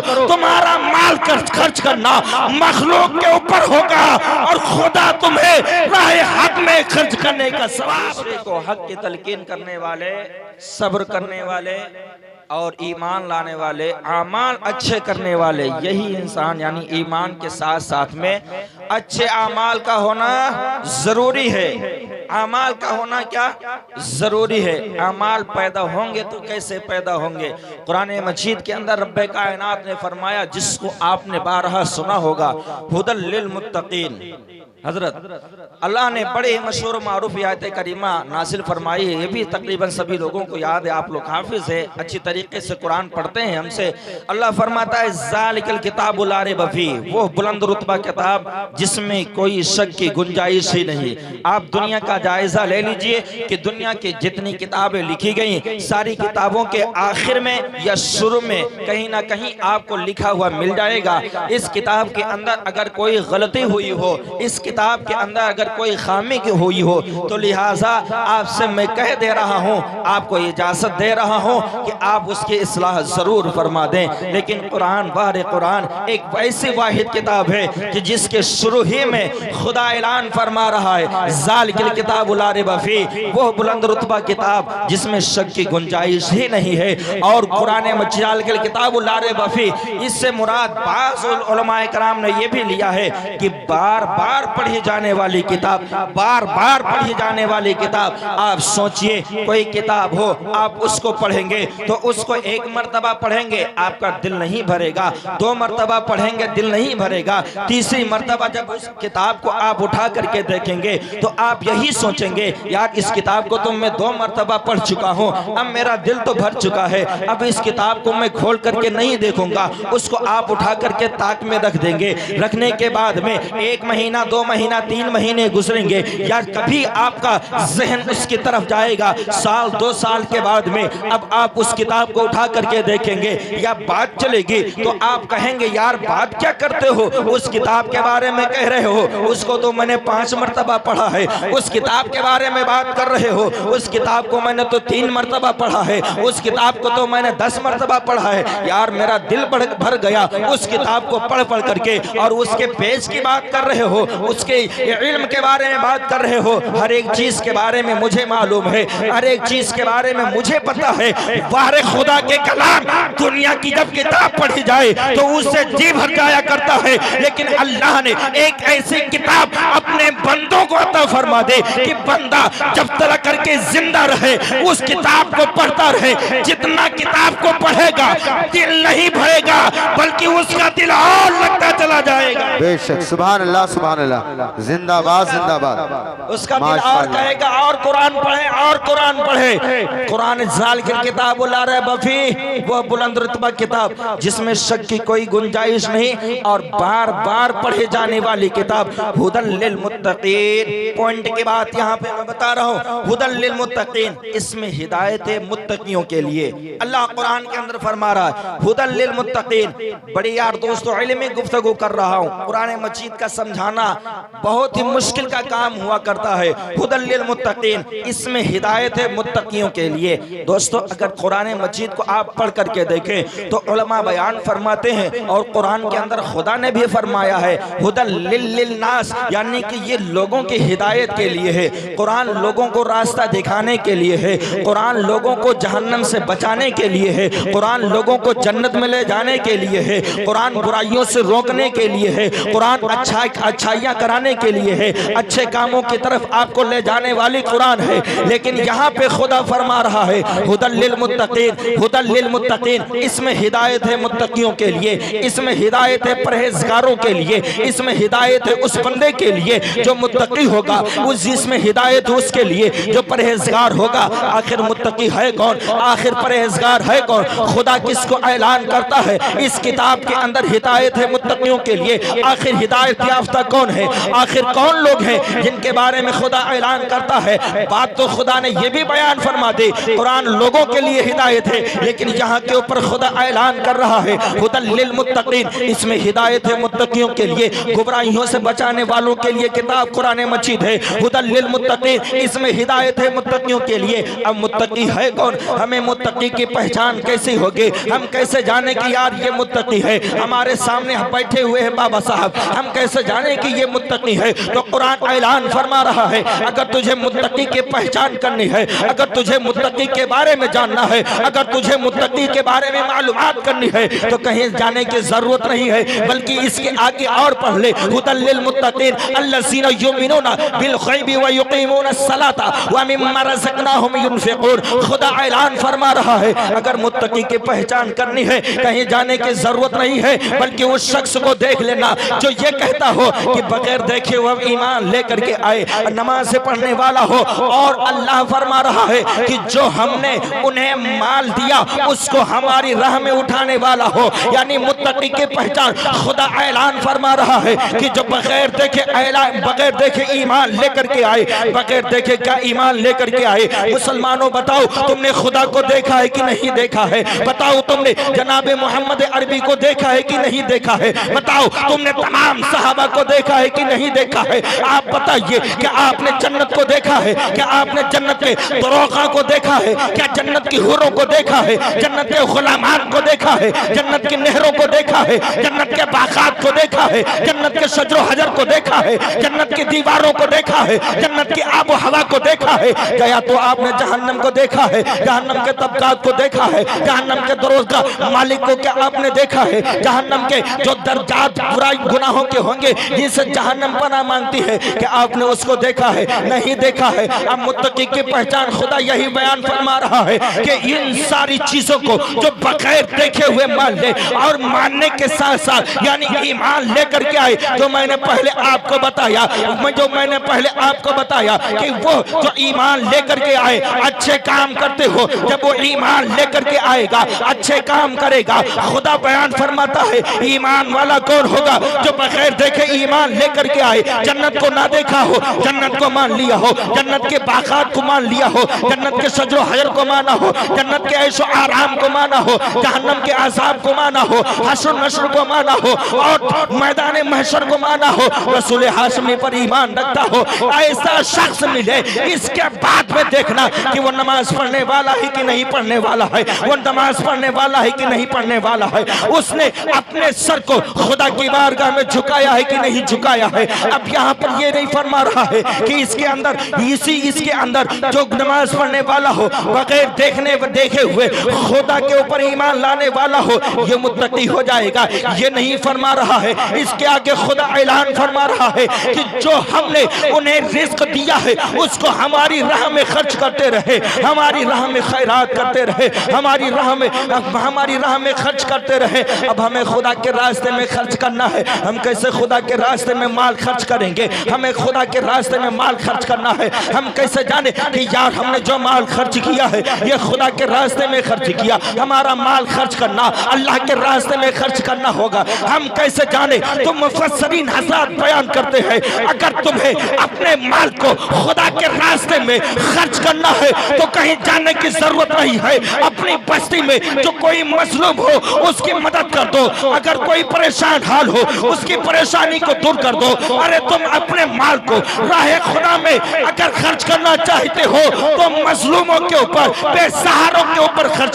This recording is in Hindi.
करो, तुम्हारा माल खर्च करना मखलूक के ऊपर होगा और खुदा तुम्हें राह हक में खर्च करने का सवाब को हक की तलकीन करने वाले, सब्र करने वाले और ईमान लाने वाले, आमाल अच्छे करने वाले, यही इंसान यानी ईमान के साथ साथ में अच्छे आमाल का होना जरूरी है। आमाल का होना क्या जरूरी है? आमाल पैदा होंगे तो कैसे पैदा होंगे? कुरान मजीद के अंदर रब्बे कायनात ने फरमाया, जिसको आपने बारहा सुना होगा, हुदल लिल मुत्तकीन। हजरत अल्लाह ने बड़े मशहूर मारूफ आयत करीमा नाजिल फरमाई है। ये भी तकरीबन सभी लोगों को याद है, आप लोग हाफिज है, अच्छी तरीके से कुरान पढ़ते हैं हमसे। अल्लाह फरमाता है, ज़ालिकल किताबुल ला रैब फीह, वो बुलंद रुतबा किताब जिसमें कोई शक की गुंजाइश ही नहीं। आप दुनिया का जायजा ले लीजिए कि दुनिया की जितनी किताबें लिखी गई, सारी किताबों के आखिर में या शुरू में कहीं ना कहीं आपको लिखा हुआ मिल जाएगा, इस किताब के अंदर अगर कोई गलती हुई हो, इस किताब के अंदर अगर कोई खामी की हुई हो, तो लिहाजा आपसे मैं कह दे रहा हूं, आपको इजाजत दे रहा हूं कि आप उसकी इस्लाह जरूर फरमा दें। लेकिन कुरान, बाहर कुरान एक ऐसी वाहिद किताब है कि जिसके शुरू ही में खुदा ऐलान फरमा रहा है, ज़ालिकल किताबुल ला रैब फीह, वो बुलंद रुतबा किताब जिसमें शक की गुंजाइश ही नहीं है। और कुरान मजीद किताबुल ला रैब फीह, इससे मुराद बाज़ उलमाए कराम ने यह भी लिया है कि बार बार पढ़ी जाने वाली किताब, बार बार पढ़ी जाने वाली किताब। आप सोचिए, कोई किताब हो, आप उसको पढ़ेंगे तो उसको एक मर्तबा पढ़ेंगे आपका दिल नहीं भरेगा, दो मर्तबा पढ़ेंगे दिल नहीं भरेगा, तीसरी मर्तबा जब उस किताब को आप उठा करके देखेंगे तो आप यही सोचेंगे, यार इस किताब को तो मैं 2 मर्तबा पढ़ चुका हूँ, अब मेरा दिल तो भर चुका है, अब इस किताब को मैं खोल करके नहीं देखूंगा। उसको आप उठा करके ताक में रख देंगे। रखने के बाद में 1 महीना, 2 महीना, 3 महीने गुजरेंगे, यार कभी आपका जहन उसकी तरफ जाएगा। साल 2 साल के बाद में अब आप उस किताब को उठा करके देखेंगे या बात चलेगी तो आप कहेंगे, यार बात क्या करते हो, उस किताब के बारे में कह रहे हो, उसको तो मैंने 5 मर्तबा पढ़ा है। उस किताब के बारे में बात कर रहे हो, उस किताब को मैंने तो 3 मर्तबा पढ़ा है, उस किताब को तो मैंने 10 मर्तबा पढ़ा है। यार मेरा दिल भर गया उस किताब को पढ़ पढ़ करके। और उसके पेज की बात कर रहे हो, उसके इल्म के बारे में बात कर रहे हो, हर एक चीज के बारे में मुझे मालूम है, हर एक चीज के बारे में मुझे पता है। वारे खुदा के कलाम, दुनिया की जब किताब पढ़ी जाए तो उससे जी भर जाया करता है। लेकिन अल्लाह ने एक ऐसी किताब अपने बंदों को अता फरमा दे कि बंदा जब तक करके जिंदा रहे उस किताब को पढ़ता रहे। जितना किताब को पढ़ेगा दिल नहीं भरेगा, बल्कि उसका दिल और लगता चला जाएगा। बेशक, सुभान अल्लाह, सुभान अल्लाह, जिंदाबाद जिंदाबाद। उसका दिल और कहेगा और कुरान पढ़े और कुरान पढ़े। कुरान ज़ालिकल किताबुल ला रैब फीह, वो बुलंद रुतबा किताब जिसमें शक की कोई गुंजाइश नहीं और बार बार पढ़े जाने वाली किताब। हुदल लिल मुत्तकीन, पॉइंट की बात यहाँ पे मैं बता रहा हूँ। हुदल लिल मुत्तकीन, इसमें हिदायत है मुत्तकियों के लिए। अल्लाह कुरान के अंदर फरमा रहा है हुदल लिल मुत्तकीन। बड़ी यार दोस्तों, इल्मी गुफ्तगू कर रहा हूँ, कुरान मजीद का समझाना बहुत ही मुश्किल का काम हुआ करता है। हुदल लिल मुत्तकीन, इसमें हिदायत है मुत्तकियों के लिए। दोस्तों, अगर कुरान मजीद को आप पढ़ करके देखें तो उलमा बयान फरमाते हैं और कुरान के अंदर खुदा ने भी फरमाया है हुदल लिल नास, यानी कि ये लोगों की हिदायत के लिए है। कुरान लोगों को रास्ता दिखाने के लिए है, कुरान लोगों को जहन्नम से बचाने के लिए है, कुरान लोगों को जन्नत में ले जाने के लिए है, कुरान बुराइयों से रोकने के लिए है, कुरान अच्छाइयाँ कराने के लिए है, अच्छे कामों की तरफ आपको ले जाने वाली कुरान है। लेकिन यहाँ पे खुदा फरमा रहा है हुदल लिल मुत्तकीन, हुदल लिल मुत्तकीन, इसमें हिदायत है मुत्तकियों के लिए, इसमें हिदायत है परहेजगारों के लिए, इसमें हिदायत है उस बंदे के लिए जो मुत्तकी होगा, उस जिसमें हिदायत है उसके लिए जो परहेजगार होगा। आखिर मुत्तकी है कौन, आखिर परहेजगार है कौन? खुदा किसको ऐलान करता है इस किताब के अंदर हिदायत है मुत्तकियों के लिए। आखिर हिदायत याफ्ता कौन है, आखिर कौन लोग हैं जिनके बारे में खुदा ऐलान करता है। बात तो खुदा ने यह भी बयान फरमा दी, कुरान लोगों के लिए हिदायत है, लेकिन यहाँ के ऊपर खुदा ऐलान कर रहा है हुदल लिल मुत्तकीन, इसमें हिदायत है मुत्तकियों के लिए, गुमराहियों से बचाने वालों के लिए किताब कुरान मजीद है। हुदल लिल मुत्तकीन, इसमें हिदायत है मुत्तकियों के लिए। अब मुत्तकी है कौन, हमें मुत्तकी की पहचान कैसे होगी, हम कैसे जाने कि यार ये मुत्तकी है, हमारे सामने बैठे हुए हैं बाबा साहब, हम कैसे जाने कि ये मुत्तकी है। तो कुरान ऐलान फरमा रहा है अगर तुझे मुत्तकी की पहचान करनी है, अगर तुझे मुत्तकी के बारे में जानना है, अगर तुझे मुत्तकी के बारे में मालूमात करनी है तो कहीं जाने की जरूरत नहीं है, बल्कि इसके आगे और पढ़ ले हुदल लिल मुत्तकीन अल्लज़ीना युमिनूना बिल गैबि व युकीमूना सलाता व मिम्मा रज़क़नाहुम युनफ़िक़ून। खुदा ऐलान फरमा रहा है अगर मुत्तकी की पहचान करनी है कहीं जाने की जरूरत नहीं है, बल्कि उस शख्स को देख लेना जो ये कहता हो कि बगैर देखे हुए ईमान लेकर के आए, नमाज से पढ़ने वाला हो। और अल्लाह फरमा रहा है कि जो हमने उन्हें माल दिया उसको हमारी राह में उठाने वाला हो, यानी मुत्तकी की पहचान। खुदा ऐलान फरमा रहा है कि जो बगैर देखे ईमान लेकर के आए, बगैर देखे क्या ईमान लेकर के आए। मुसलमानों बताओ तुमने खुदा को देखा है कि नहीं देखा है, बताओ तुमने जनाब मोहम्मद अरबी को देखा है कि नहीं देखा है, बताओ तुमने तमाम सहाबा को देखा है कि नहीं देखा है। आप बताइए क्या आपने जन्नत को देखा है, क्या आपने जन्नत के दरोगा को देखा है, क्या जन्नत की हुरों को देखा है, जन्नत के गुलामान को देखा है, जन्नत की नहरों को देखा है, जन्नत के बागात को देखा है, जन्नत के शजरो हजर को देखा है, जन्नत की दीवारों को देखा है, जन्नत की आबो हवा को देखा है। क्या तो आपने जहन्नम को देखा है, जहन्नम के तबकात को देखा है, जहन्नम के दरोगा मालिक को क्या आपने देखा है, जहन्नम के जो दर्जात बुराई गुनाहों के होंगे जिनसे जहन्नम पनाह मांगती है, क्या आपने उसको देखा है, नहीं देखा है। अब मुत्तकी की पहचान खुदा यही बयान फरमा रहा है कि इन सारी चीजों को जो बगैर देखे हुए मान ले और मानने के साथ साथ यानी ईमान लेकर के आए, जो मैंने पहले आपको बताया कि वो जो ईमान लेकर के आए अच्छे काम करते हो, जब वो ईमान लेकर के आएगा अच्छे काम करेगा। खुदा बयान फरमाता है ईमान वाला कौन होगा, जो बगैर देखे ईमान लेकर के आए, जन्नत को ना देखा हो, जन्नत को मान लिया हो, जन्नत के बागात को मान लिया हो, जन्नत के सजरो हजर को माना हो, जन्नत के ऐशो आराम को माना हो, जहन्नम के अज़ाब को माना हो, हश्र नश्र को माना हो और मैदान महशर को माना हो, रसूल हाशमी पर ईमान रखता हो, ऐसा शख्स मिले। इसके बाद में देखना कि वो नमाज पढ़ने वाला है कि नहीं पढ़ने वाला है, वो नमाज पढ़ने वाला है कि नहीं पढ़ने वाला है, उसने अपने सर को खुदा की बारगाह में झुकाया है कि नहीं झुकाया है। अब यहाँ पर ये नहीं फरमा रहा है कि इसके अंदर जो नमाज पढ़ने वाला हो, बगैर देखे हुए खुदा के ऊपर ईमान लाने वाला हो, ये मुत्तकी हो जाएगा, ये नहीं फरमा रहा है। इसके आगे खुदा ऐलान फरमा रहा है कि जो हमने उन्हें रिज़्क दिया है उसको हमारी राह में खर्च करते रहे, हमारी राह में खैरात करते रहे, हमारी राह में खर्च करते रहे। अब हमें खुदा के रास्ते में खर्च करना है, हम कैसे खुदा के रास्ते में माल खर्च करेंगे, हमें खुदा के रास्ते में माल खर्च करना है। हम कैसे जाने कि यार हमने जो माल खर्च किया है ये खुदा के रास्ते में खर्च किया, हमारा माल खर्च करना अल्लाह के रास्ते में खर्च करना होगा। हम कैसे जाने, तो मुफस्सिरीन हज़रात बयान करते हैं अगर तुम्हें अपने माल को खुदा के रास्ते में खर्च करना है तो कहीं जाने की जरूरत नहीं है, अपनी बस्ती में जो कोई मजलूम हो उसकी मदद कर दो, अगर कोई परेशान हाल हो उसकी परेशानी को दूर कर दो। अरे तुम अपने माल को राह खुदा में अगर खर्च करना चाहते हो तो मजलूमों के ऊपर, बेसहारों के ऊपर खर्च